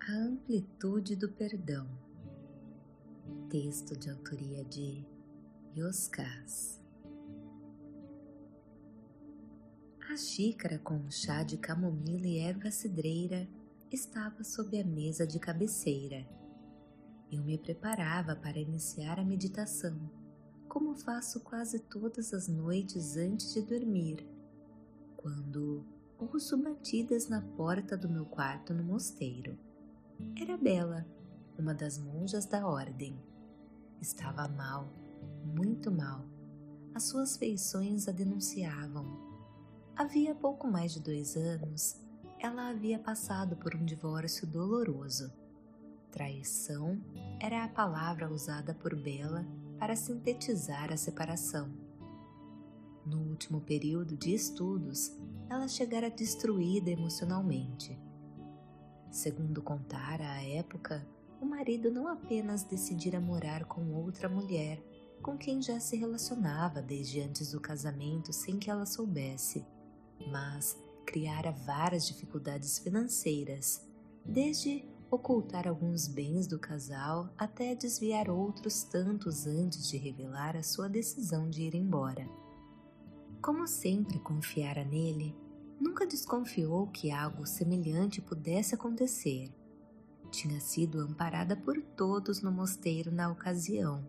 A amplitude do perdão. Texto de autoria de Yoskás. A xícara com um chá de camomila e erva cidreira estava sob a mesa de cabeceira. Eu me preparava para iniciar a meditação, como faço quase todas as noites antes de dormir, quando ouço batidas na porta do meu quarto no mosteiro. Era Bela, uma das monjas da ordem. Estava mal, muito mal. As suas feições a denunciavam. Havia pouco mais de 2 anos, ela havia passado por um divórcio doloroso. Traição era a palavra usada por Bela para sintetizar a separação. No último período de estudos, ela chegara destruída emocionalmente. Segundo contara à época, o marido não apenas decidira morar com outra mulher, com quem já se relacionava desde antes do casamento sem que ela soubesse, mas criara várias dificuldades financeiras, desde ocultar alguns bens do casal até desviar outros tantos antes de revelar a sua decisão de ir embora. Como sempre confiara nele, nunca desconfiou que algo semelhante pudesse acontecer. Tinha sido amparada por todos no mosteiro na ocasião,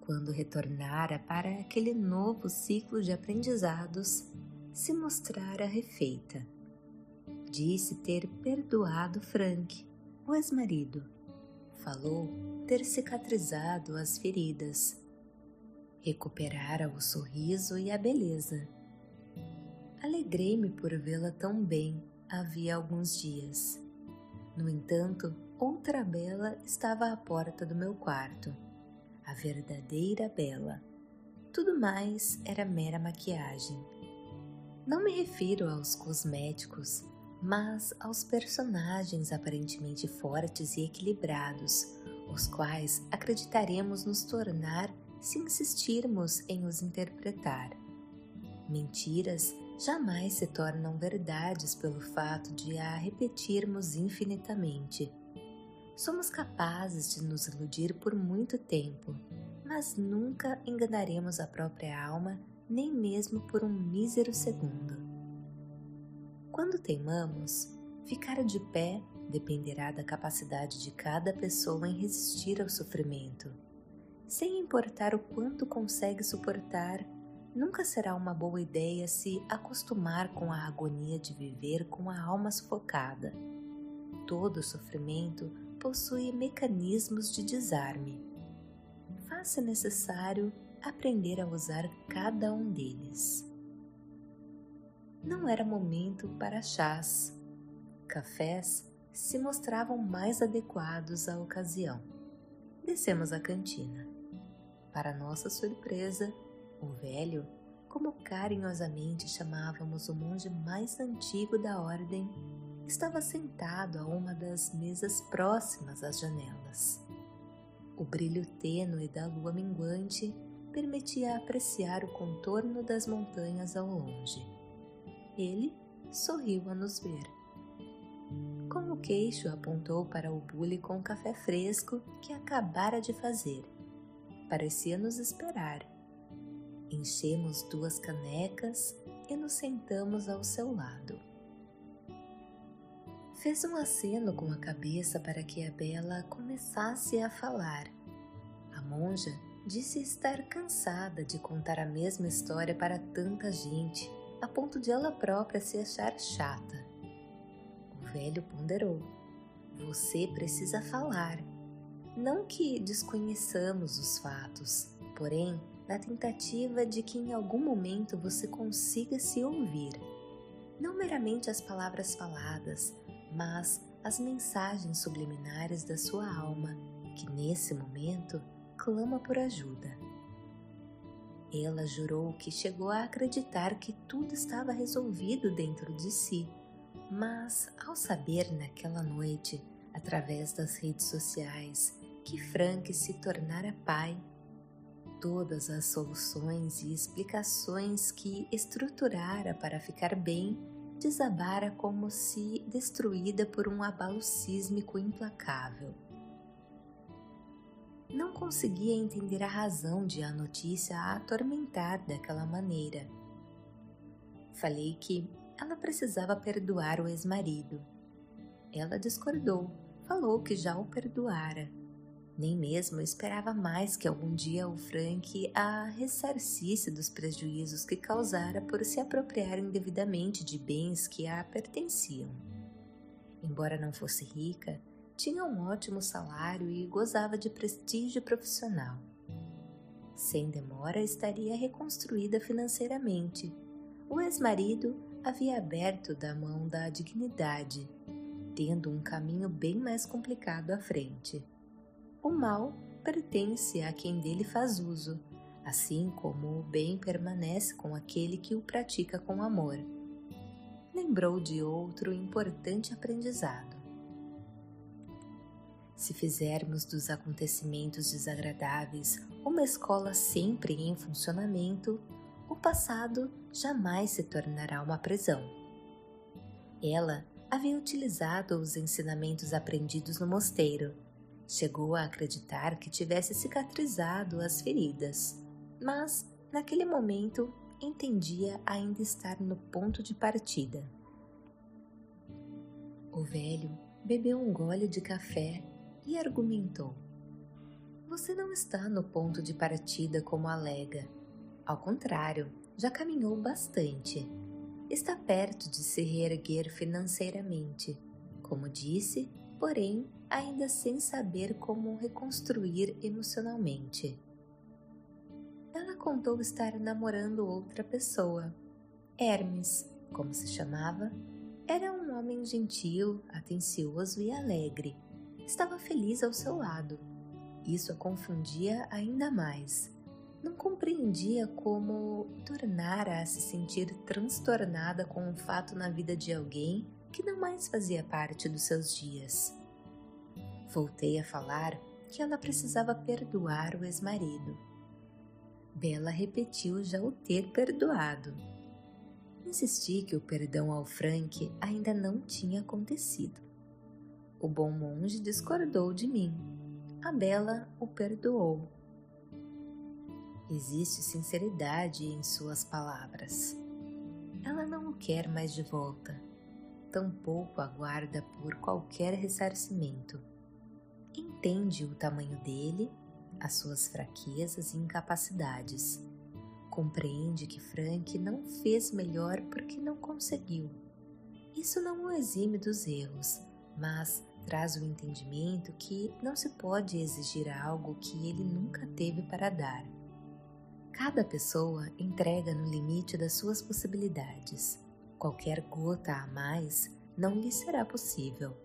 quando retornara para aquele novo ciclo de aprendizados, se mostrara refeita. Disse ter perdoado Frank, o ex-marido. Falou ter cicatrizado as feridas. Recuperara o sorriso e a beleza. Alegrei-me por vê-la tão bem havia alguns dias. No entanto, outra Bela estava à porta do meu quarto. A verdadeira Bela. Tudo mais era mera maquiagem. Não me refiro aos cosméticos, mas aos personagens aparentemente fortes e equilibrados, os quais acreditaremos nos tornar se insistirmos em os interpretar. Mentiras jamais se tornam verdades pelo fato de a repetirmos infinitamente. Somos capazes de nos iludir por muito tempo, mas nunca enganaremos a própria alma, nem mesmo por um mísero segundo. Quando teimamos, ficar de pé dependerá da capacidade de cada pessoa em resistir ao sofrimento. Sem importar o quanto consegue suportar, nunca será uma boa ideia se acostumar com a agonia de viver com a alma sufocada. Todo sofrimento possui mecanismos de desarme. Faz-se necessário aprender a usar cada um deles. Não era momento para chás. Cafés se mostravam mais adequados à ocasião. Descemos à cantina. Para nossa surpresa, o velho, como carinhosamente chamávamos o monge mais antigo da ordem, estava sentado a uma das mesas próximas às janelas. O brilho tênue da lua minguante permitia apreciar o contorno das montanhas ao longe. Ele sorriu a nos ver. Com o queixo apontou para o bule com café fresco que acabara de fazer. Parecia nos esperar. Enchemos 2 canecas e nos sentamos ao seu lado. Fez um aceno com a cabeça para que a Bela começasse a falar. A monja disse estar cansada de contar a mesma história para tanta gente, a ponto de ela própria se achar chata. O velho ponderou. Você precisa falar. Não que desconheçamos os fatos, porém, na tentativa de que em algum momento você consiga se ouvir. Não meramente as palavras faladas, mas as mensagens subliminares da sua alma, que nesse momento clama por ajuda. Ela jurou que chegou a acreditar que tudo estava resolvido dentro de si, mas ao saber naquela noite, através das redes sociais, que Frank se tornara pai, todas as soluções e explicações que estruturara para ficar bem desabara como se destruída por um abalo sísmico implacável. Não conseguia entender a razão de a notícia a atormentar daquela maneira. Falei que ela precisava perdoar o ex-marido. Ela discordou, falou que já o perdoara. Nem mesmo esperava mais que algum dia o Frank a ressarcisse dos prejuízos que causara por se apropriar indevidamente de bens que a pertenciam. Embora não fosse rica, tinha um ótimo salário e gozava de prestígio profissional. Sem demora estaria reconstruída financeiramente. O ex-marido havia aberto da mão da dignidade, tendo um caminho bem mais complicado à frente. O mal pertence a quem dele faz uso, assim como o bem permanece com aquele que o pratica com amor. Lembrou de outro importante aprendizado. Se fizermos dos acontecimentos desagradáveis uma escola sempre em funcionamento, o passado jamais se tornará uma prisão. Ela havia utilizado os ensinamentos aprendidos no mosteiro. Chegou a acreditar que tivesse cicatrizado as feridas, mas, naquele momento, entendia ainda estar no ponto de partida. O velho bebeu um gole de café e argumentou: "Você não está no ponto de partida como alega. Ao contrário, já caminhou bastante. Está perto de se reerguer financeiramente. Como disse, porém, ainda sem saber como reconstruir emocionalmente." Ela contou estar namorando outra pessoa. Hermes, como se chamava, era um homem gentil, atencioso e alegre. Estava feliz ao seu lado. Isso a confundia ainda mais. Não compreendia como tornara a se sentir transtornada com um fato na vida de alguém que não mais fazia parte dos seus dias. Voltei a falar que ela precisava perdoar o ex-marido. Bela repetiu já o ter perdoado. Insisti que o perdão ao Frank ainda não tinha acontecido. O bom monge discordou de mim. A Bela o perdoou. Existe sinceridade em suas palavras. Ela não o quer mais de volta. Tampouco aguarda por qualquer ressarcimento. Entende o tamanho dele, as suas fraquezas e incapacidades. Compreende que Frank não fez melhor porque não conseguiu. Isso não o exime dos erros, mas traz o entendimento que não se pode exigir algo que ele nunca teve para dar. Cada pessoa entrega no limite das suas possibilidades. Qualquer gota a mais não lhe será possível.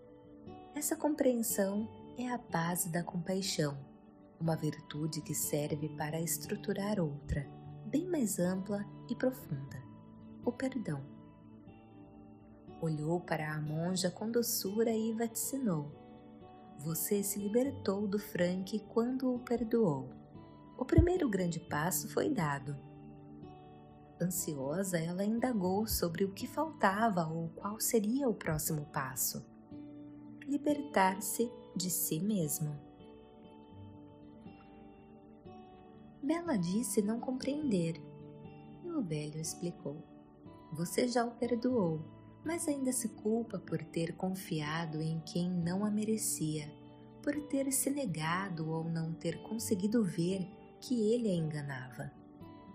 Essa compreensão é a base da compaixão, uma virtude que serve para estruturar outra, bem mais ampla e profunda: o perdão. Olhou para a monja com doçura e vaticinou: "Você se libertou do Frank quando o perdoou. O primeiro grande passo foi dado." Ansiosa, ela indagou sobre o que faltava ou qual seria o próximo passo. Libertar-se de si mesmo. Bela disse não compreender, e o velho explicou: "Você já o perdoou, mas ainda se culpa por ter confiado em quem não a merecia, por ter se negado ou não ter conseguido ver que ele a enganava.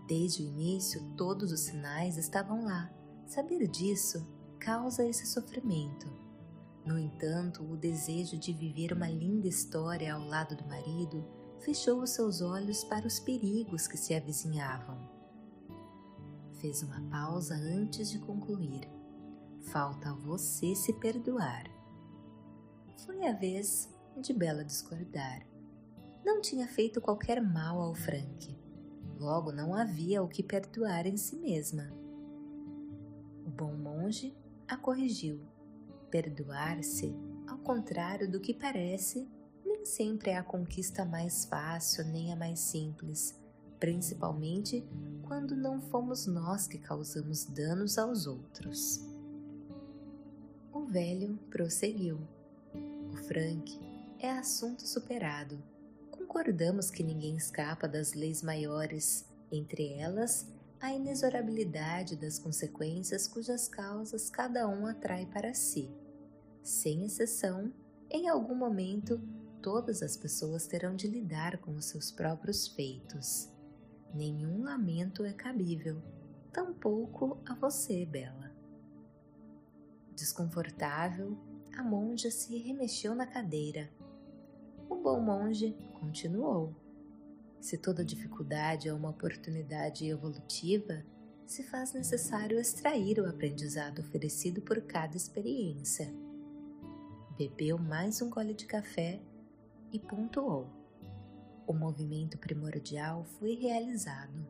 Desde o início, todos os sinais estavam lá. Saber disso causa esse sofrimento. No entanto, o desejo de viver uma linda história ao lado do marido fechou os seus olhos para os perigos que se avizinhavam." Fez uma pausa antes de concluir: "Falta você se perdoar." Foi a vez de Bela discordar. Não tinha feito qualquer mal ao Frank. Logo, não havia o que perdoar em si mesma. O bom monge a corrigiu: perdoar-se, ao contrário do que parece, nem sempre é a conquista mais fácil nem a mais simples, principalmente quando não fomos nós que causamos danos aos outros. velho prosseguiu. O Frank é assunto superado. Concordamos que ninguém escapa das leis maiores, entre elas a inexorabilidade das consequências cujas causas cada um atrai para si. Sem exceção, em algum momento, todas as pessoas terão de lidar com os seus próprios feitos. Nenhum lamento é cabível, tampouco a você, Bela. Desconfortável, a monja se remexeu na cadeira. O bom monge continuou. Se toda dificuldade é uma oportunidade evolutiva, se faz necessário extrair o aprendizado oferecido por cada experiência. Bebeu mais um gole de café e pontuou. O movimento primordial foi realizado.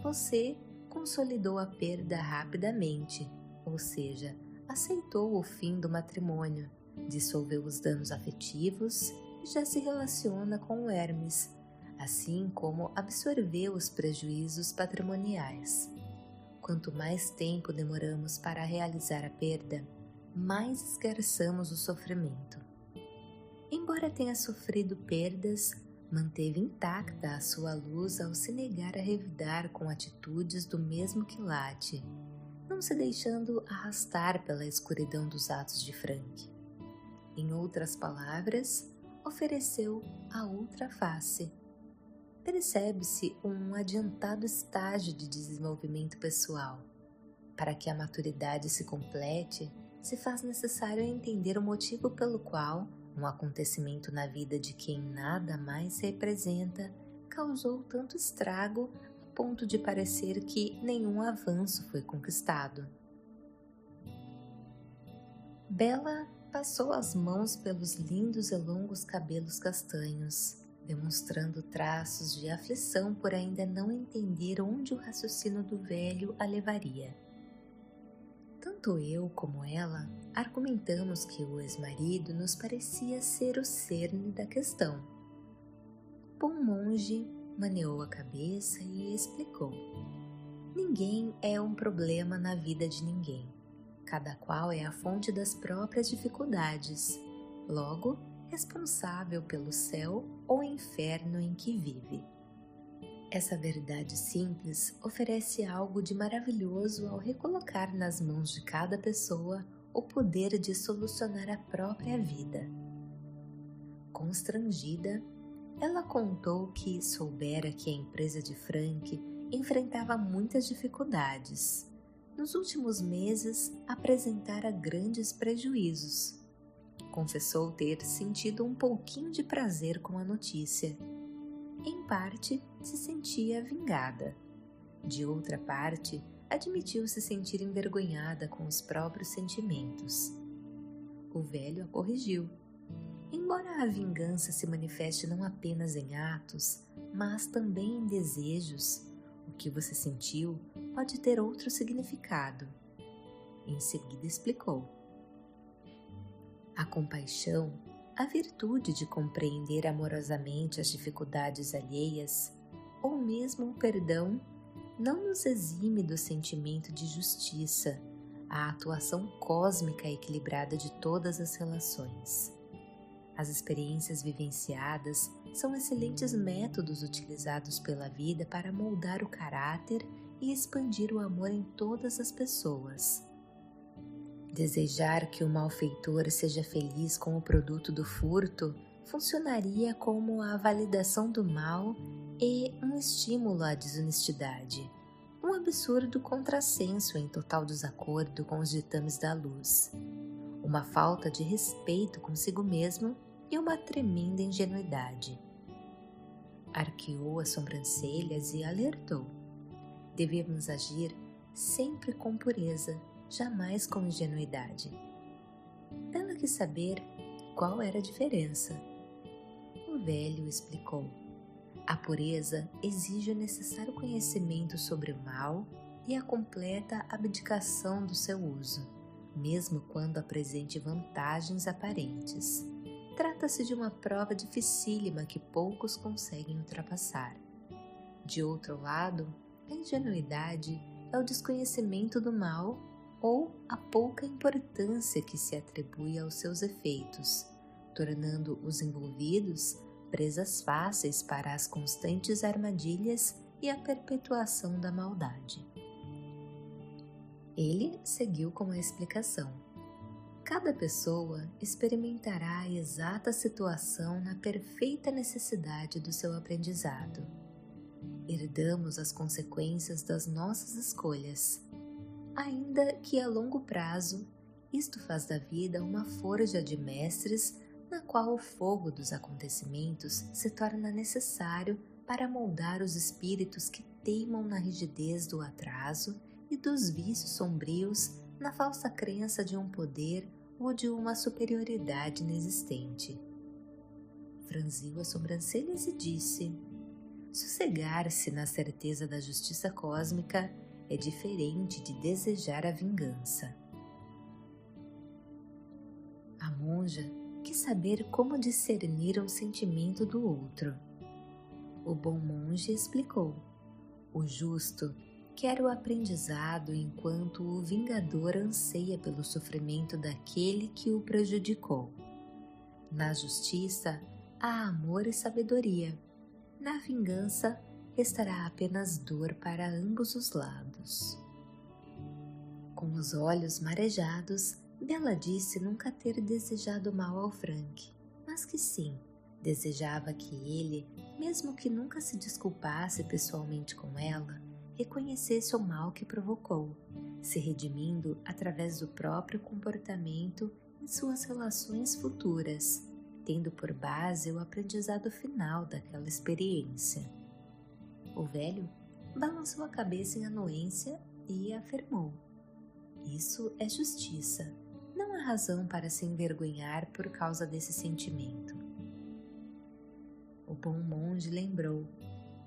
Você consolidou a perda rapidamente, ou seja, aceitou o fim do matrimônio, dissolveu os danos afetivos e já se relaciona com o Hermes, assim como absorveu os prejuízos patrimoniais. Quanto mais tempo demoramos para realizar a perda, mais esgarçamos o sofrimento. Embora tenha sofrido perdas, manteve intacta a sua luz ao se negar a revidar com atitudes do mesmo quilate, não se deixando arrastar pela escuridão dos atos de Frank. Em outras palavras, ofereceu a outra face. Percebe-se um adiantado estágio de desenvolvimento pessoal. Para que a maturidade se complete, se faz necessário entender o motivo pelo qual um acontecimento na vida de quem nada mais representa causou tanto estrago a ponto de parecer que nenhum avanço foi conquistado. Bela passou as mãos pelos lindos e longos cabelos castanhos, demonstrando traços de aflição por ainda não entender onde o raciocínio do velho a levaria. Tanto eu como ela argumentamos que o ex-marido nos parecia ser o cerne da questão. O bom monge maneou a cabeça e explicou. Ninguém é um problema na vida de ninguém. Cada qual é a fonte das próprias dificuldades, logo responsável pelo céu ou inferno em que vive. Essa verdade simples oferece algo de maravilhoso ao recolocar nas mãos de cada pessoa o poder de solucionar a própria vida. Constrangida, ela contou que soubera que a empresa de Frank enfrentava muitas dificuldades. Nos últimos meses, apresentara grandes prejuízos. Confessou ter sentido um pouquinho de prazer com a notícia. Em parte, se sentia vingada. De outra parte, admitiu se sentir envergonhada com os próprios sentimentos. O velho a corrigiu. Embora a vingança se manifeste não apenas em atos, mas também em desejos, o que você sentiu pode ter outro significado. Em seguida explicou. A compaixão, a virtude de compreender amorosamente as dificuldades alheias, ou mesmo o perdão, não nos exime do sentimento de justiça, a atuação cósmica e equilibrada de todas as relações. As experiências vivenciadas são excelentes métodos utilizados pela vida para moldar o caráter e expandir o amor em todas as pessoas. Desejar que o malfeitor seja feliz com o produto do furto funcionaria como a validação do mal e um estímulo à desonestidade, um absurdo contrassenso em total desacordo com os ditames da luz, uma falta de respeito consigo mesmo e uma tremenda ingenuidade. Arqueou as sobrancelhas e alertou. Devemos agir sempre com pureza, jamais com ingenuidade. Ela quis saber qual era a diferença. O velho explicou. A pureza exige o necessário conhecimento sobre o mal e a completa abdicação do seu uso, mesmo quando apresente vantagens aparentes. Trata-se de uma prova dificílima que poucos conseguem ultrapassar. De outro lado, a ingenuidade é o desconhecimento do mal ou a pouca importância que se atribui aos seus efeitos, tornando os envolvidos presas fáceis para as constantes armadilhas e a perpetuação da maldade. Ele seguiu com a explicação. Cada pessoa experimentará a exata situação na perfeita necessidade do seu aprendizado. Herdamos as consequências das nossas escolhas, ainda que a longo prazo isto faz da vida uma forja de mestres na qual o fogo dos acontecimentos se torna necessário para moldar os espíritos que teimam na rigidez do atraso e dos vícios sombrios na falsa crença de um poder ou de uma superioridade inexistente. Franziu as sobrancelhas e disse: sossegar-se na certeza da justiça cósmica é diferente de desejar a vingança. A monja quis saber como discernir um sentimento do outro. O bom monge explicou: o justo quer o aprendizado enquanto o vingador anseia pelo sofrimento daquele que o prejudicou. Na justiça há amor e sabedoria. Na vingança restará apenas dor para ambos os lados. Com os olhos marejados, Bela disse nunca ter desejado mal ao Frank, mas que sim, desejava que ele, mesmo que nunca se desculpasse pessoalmente com ela, reconhecesse o mal que provocou, se redimindo através do próprio comportamento em suas relações futuras, tendo por base o aprendizado final daquela experiência. O velho balançou a cabeça em anuência e afirmou: isso é justiça, não há razão para se envergonhar por causa desse sentimento. O bom monge lembrou: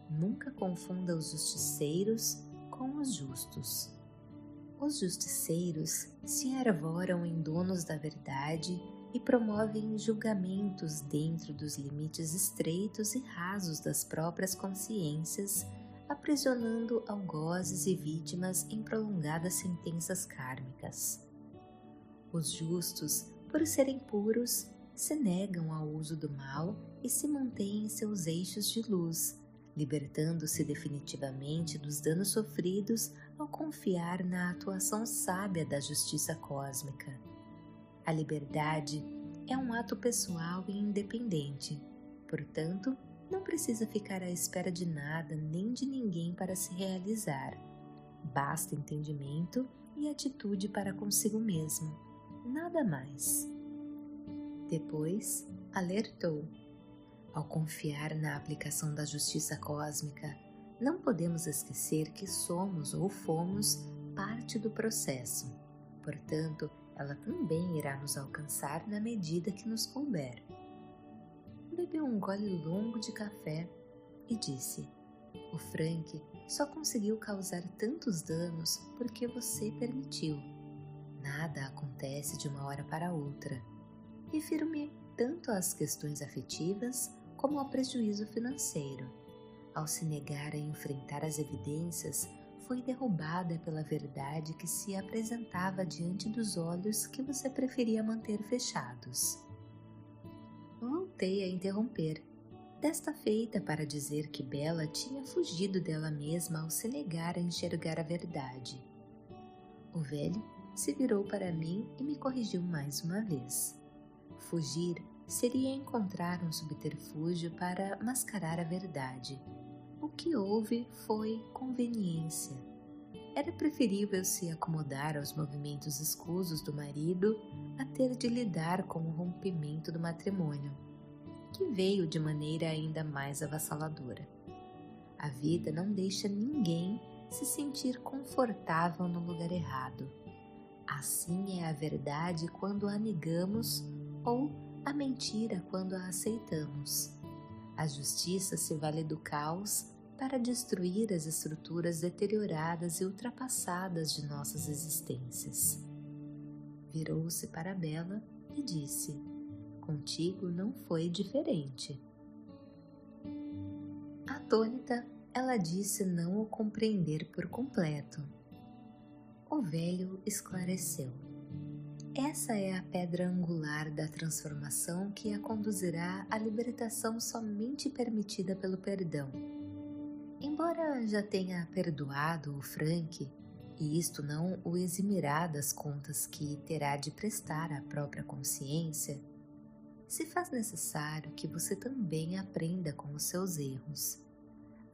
nunca confunda os justiceiros com os justos. Os justiceiros se arvoram em donos da verdade e promovem julgamentos dentro dos limites estreitos e rasos das próprias consciências, aprisionando algozes e vítimas em prolongadas sentenças kármicas. Os justos, por serem puros, se negam ao uso do mal e se mantêm em seus eixos de luz, libertando-se definitivamente dos danos sofridos ao confiar na atuação sábia da justiça cósmica. A liberdade é um ato pessoal e independente, portanto, não precisa ficar à espera de nada nem de ninguém para se realizar. Basta entendimento e atitude para consigo mesmo, nada mais. Depois, alertou: ao confiar na aplicação da justiça cósmica, não podemos esquecer que somos ou fomos parte do processo. Portanto, ela também irá nos alcançar na medida que nos couber. Bebeu um gole longo de café e disse: o Frank só conseguiu causar tantos danos porque você permitiu. Nada acontece de uma hora para outra. Refiro-me tanto às questões afetivas como ao prejuízo financeiro. Ao se negar a enfrentar as evidências, foi derrubada pela verdade que se apresentava diante dos olhos que você preferia manter fechados. Voltei a interromper, desta feita para dizer que Bela tinha fugido dela mesma ao se negar a enxergar a verdade. O velho se virou para mim e me corrigiu mais uma vez. Fugir seria encontrar um subterfúgio para mascarar a verdade. O que houve foi conveniência. Era preferível se acomodar aos movimentos escusos do marido a ter de lidar com o rompimento do matrimônio, que veio de maneira ainda mais avassaladora. A vida não deixa ninguém se sentir confortável no lugar errado. Assim é a verdade quando a negamos ou a mentira quando a aceitamos. A justiça se vale do caos para destruir as estruturas deterioradas e ultrapassadas de nossas existências. Virou-se para Bela e disse: contigo não foi diferente. Atônita, ela disse não o compreender por completo. O velho esclareceu. Essa é a pedra angular da transformação que a conduzirá à libertação somente permitida pelo perdão. Embora já tenha perdoado o Frank, e isto não o eximirá das contas que terá de prestar à própria consciência, se faz necessário que você também aprenda com os seus erros.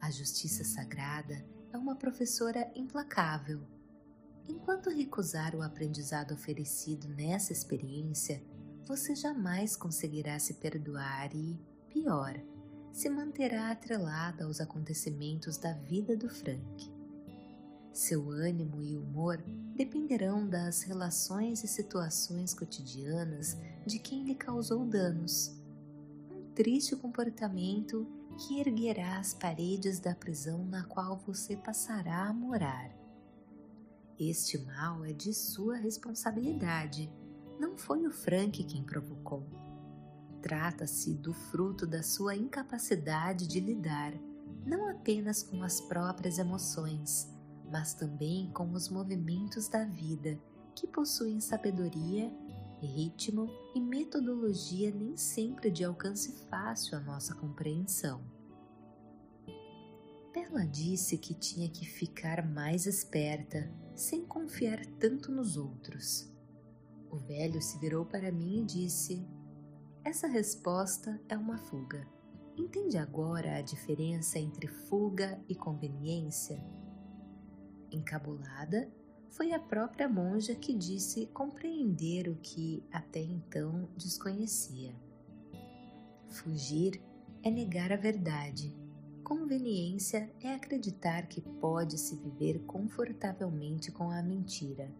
A justiça sagrada é uma professora implacável. Enquanto recusar o aprendizado oferecido nessa experiência, você jamais conseguirá se perdoar e, pior, se manterá atrelada aos acontecimentos da vida do Frank. Seu ânimo e humor dependerão das relações e situações cotidianas de quem lhe causou danos. Um triste comportamento que erguerá as paredes da prisão na qual você passará a morar. Este mal é de sua responsabilidade, não foi o Frank quem provocou. Trata-se do fruto da sua incapacidade de lidar, não apenas com as próprias emoções, mas também com os movimentos da vida, que possuem sabedoria, ritmo e metodologia nem sempre de alcance fácil à nossa compreensão. Bella disse que tinha que ficar mais esperta, sem confiar tanto nos outros. O velho se virou para mim e disse: essa resposta é uma fuga. Entende agora a diferença entre fuga e conveniência? Encabulada, foi a própria monja que disse compreender o que até então desconhecia. Fugir é negar a verdade. Conveniência é acreditar que pode-se viver confortavelmente com a mentira.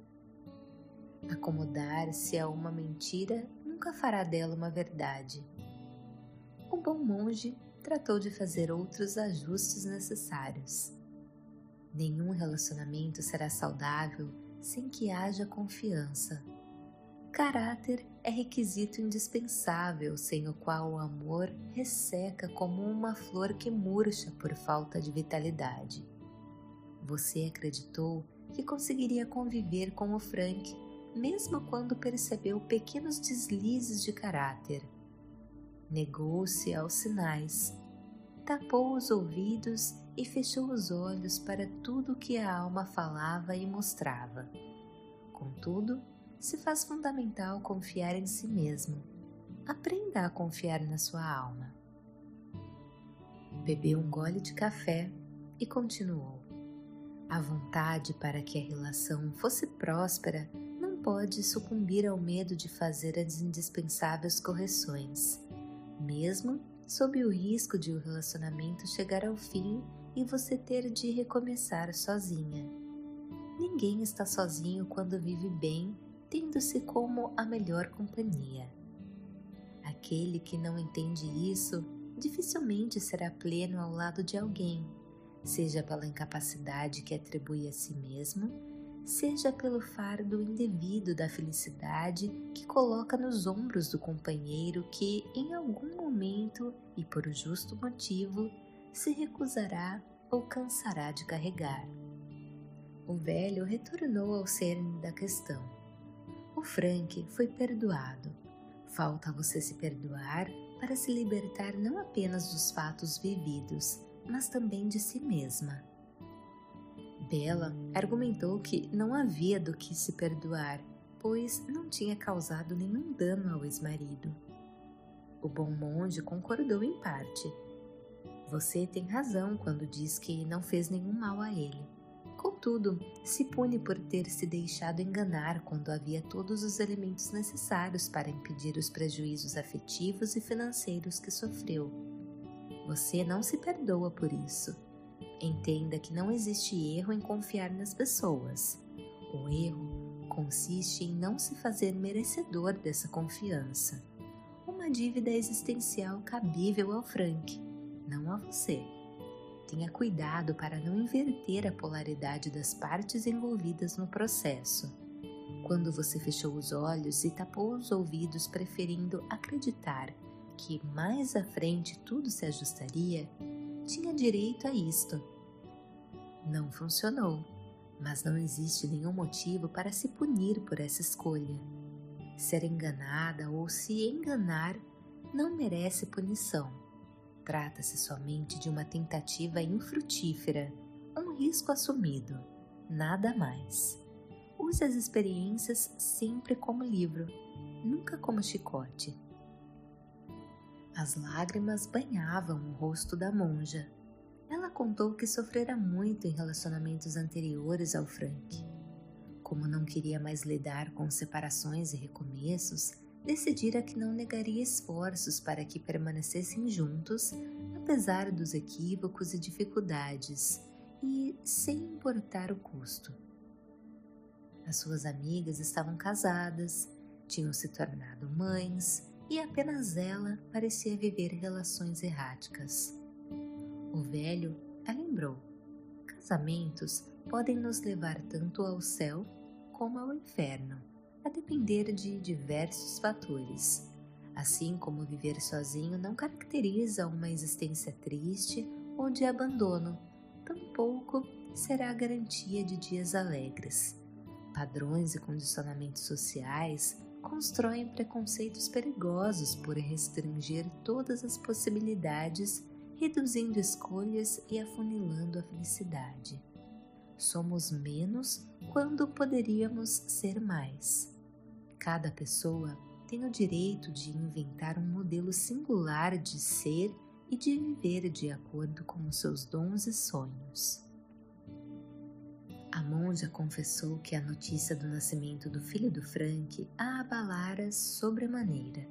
Acomodar-se a uma mentira nunca fará dela uma verdade. O bom monge tratou de fazer outros ajustes necessários. Nenhum relacionamento será saudável sem que haja confiança. Caráter é requisito indispensável, sem o qual o amor resseca como uma flor que murcha por falta de vitalidade. Você acreditou que conseguiria conviver com o Frank, mesmo quando percebeu pequenos deslizes de caráter. Negou-se aos sinais, tapou os ouvidos e fechou os olhos para tudo o que a alma falava e mostrava. Contudo, se faz fundamental confiar em si mesmo. Aprenda a confiar na sua alma. Bebeu um gole de café e continuou. A vontade para que a relação fosse próspera não pode sucumbir ao medo de fazer as indispensáveis correções, mesmo sob o risco de o relacionamento chegar ao fim e você ter de recomeçar sozinha. Ninguém está sozinho quando vive bem, tendo-se como a melhor companhia. Aquele que não entende isso dificilmente será pleno ao lado de alguém, seja pela incapacidade que atribui a si mesmo, seja pelo fardo indevido da felicidade que coloca nos ombros do companheiro que, em algum momento e por justo motivo, se recusará ou cansará de carregar. O velho retornou ao cerne da questão. O Frank foi perdoado. Falta você se perdoar para se libertar não apenas dos fatos vividos, mas também de si mesma. Bella argumentou que não havia do que se perdoar, pois não tinha causado nenhum dano ao ex-marido. O bom monge concordou em parte. Você tem razão quando diz que não fez nenhum mal a ele. Contudo, se pune por ter se deixado enganar quando havia todos os elementos necessários para impedir os prejuízos afetivos e financeiros que sofreu. Você não se perdoa por isso. Entenda que não existe erro em confiar nas pessoas. O erro consiste em não se fazer merecedor dessa confiança. Uma dívida existencial cabível ao Frank, não a você. Tenha cuidado para não inverter a polaridade das partes envolvidas no processo. Quando você fechou os olhos e tapou os ouvidos preferindo acreditar que mais à frente tudo se ajustaria, tinha direito a isto. Não funcionou, Mas não existe nenhum motivo para se punir por essa escolha. Ser enganada ou se enganar não merece punição. Trata-se somente de uma tentativa infrutífera, um risco assumido, nada mais. Use as experiências sempre como livro, nunca como chicote. As lágrimas banhavam o rosto da monja. Ela contou que sofrera muito em relacionamentos anteriores ao Frank. Como não queria mais lidar com separações e recomeços, decidira que não negaria esforços para que permanecessem juntos, apesar dos equívocos e dificuldades, e sem importar o custo. As suas amigas estavam casadas, tinham se tornado mães e apenas ela parecia viver relações erráticas. O velho a lembrou: casamentos podem nos levar tanto ao céu como ao inferno, a depender de diversos fatores. Assim como viver sozinho não caracteriza uma existência triste ou de abandono, tampouco será a garantia de dias alegres. Padrões e condicionamentos sociais constroem preconceitos perigosos por restringir todas as possibilidades, reduzindo escolhas e afunilando a felicidade. Somos menos quando poderíamos ser mais. Cada pessoa tem o direito de inventar um modelo singular de ser e de viver de acordo com os seus dons e sonhos. A monja confessou que a notícia do nascimento do filho do Frank a abalara sobremaneira.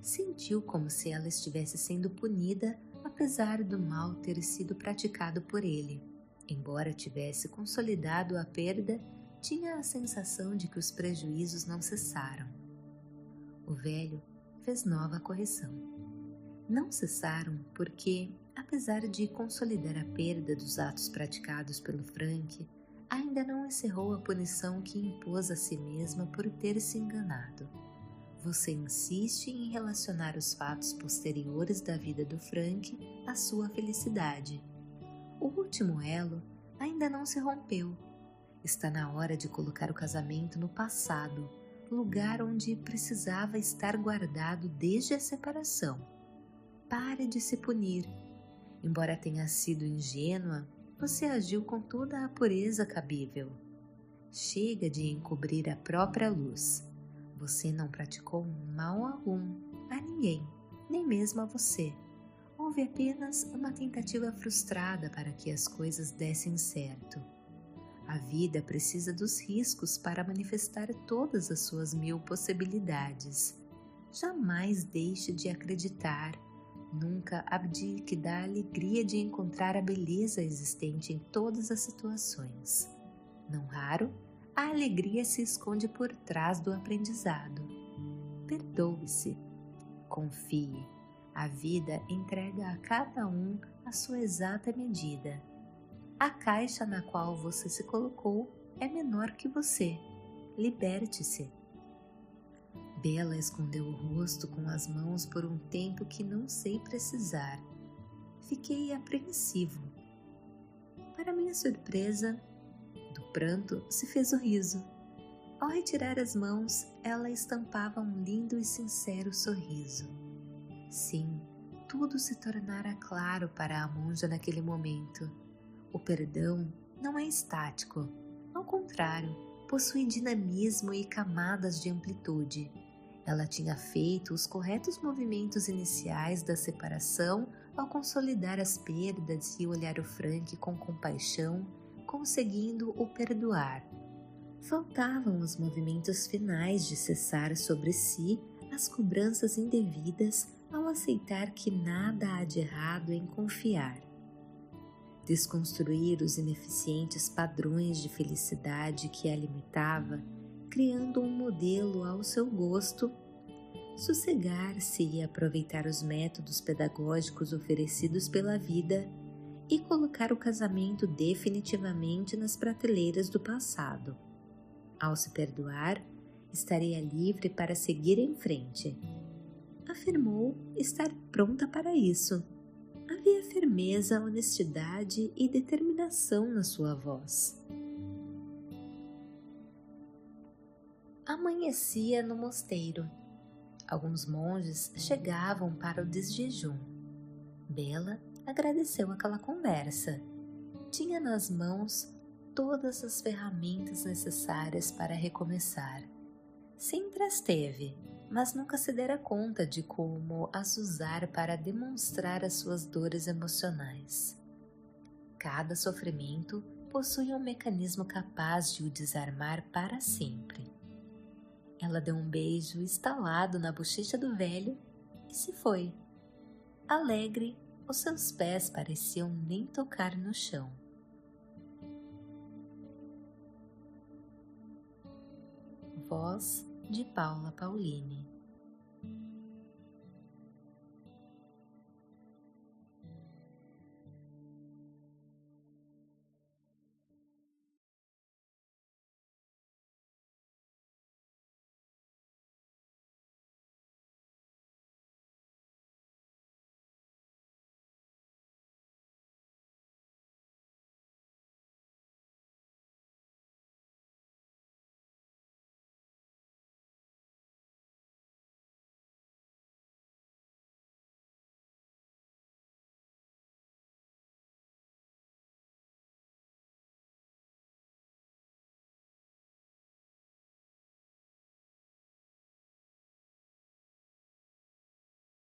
Sentiu como se ela estivesse sendo punida apesar do mal ter sido praticado por ele. Embora tivesse consolidado a perda, tinha a sensação de que os prejuízos não cessaram. O velho fez nova correção. Não cessaram porque, apesar de consolidar a perda dos atos praticados pelo Frank, ainda não encerrou a punição que impôs a si mesma por ter se enganado. Você insiste em relacionar os fatos posteriores da vida do Frank à sua felicidade. O último elo ainda não se rompeu. Está na hora de colocar o casamento no passado, lugar onde precisava estar guardado desde a separação. Pare de se punir. Embora tenha sido ingênua, você agiu com toda a pureza cabível. Chega de encobrir a própria luz. Você não praticou mal algum a ninguém, nem mesmo a você. Houve apenas uma tentativa frustrada para que as coisas dessem certo. A vida precisa dos riscos para manifestar todas as suas 1000 possibilidades. Jamais deixe de acreditar. Nunca abdique da alegria de encontrar a beleza existente em todas as situações. Não raro, a alegria se esconde por trás do aprendizado. Perdoe-se. Confie. A vida entrega a cada um a sua exata medida. A caixa na qual você se colocou é menor que você. Liberte-se. Bela escondeu o rosto com as mãos por um tempo que não sei precisar. Fiquei apreensivo. Para minha surpresa, do pranto se fez o riso. Ao retirar as mãos, ela estampava um lindo e sincero sorriso. Sim, tudo se tornara claro para a monja naquele momento. O perdão não é estático. Ao contrário, possui dinamismo e camadas de amplitude. Ela tinha feito os corretos movimentos iniciais da separação ao consolidar as perdas e olhar o Frank com compaixão, conseguindo o perdoar. Faltavam os movimentos finais de cessar sobre si as cobranças indevidas ao aceitar que nada há de errado em confiar. Desconstruir os ineficientes padrões de felicidade que a limitava, criando um modelo ao seu gosto, sossegar-se e aproveitar os métodos pedagógicos oferecidos pela vida e colocar o casamento definitivamente nas prateleiras do passado. Ao se perdoar, estaria livre para seguir em frente. Afirmou estar pronta para isso. Havia firmeza, honestidade e determinação na sua voz. Amanhecia no mosteiro. Alguns monges chegavam para o desjejum. Bela agradeceu aquela conversa. Tinha nas mãos todas as ferramentas necessárias para recomeçar. Sempre as teve, mas nunca se dera conta de como as usar para demonstrar as suas dores emocionais. Cada sofrimento possui um mecanismo capaz de o desarmar para sempre. Ela deu um beijo estalado na bochecha do velho e se foi. Alegre, os seus pés pareciam nem tocar no chão. Voz de Paula Pauline.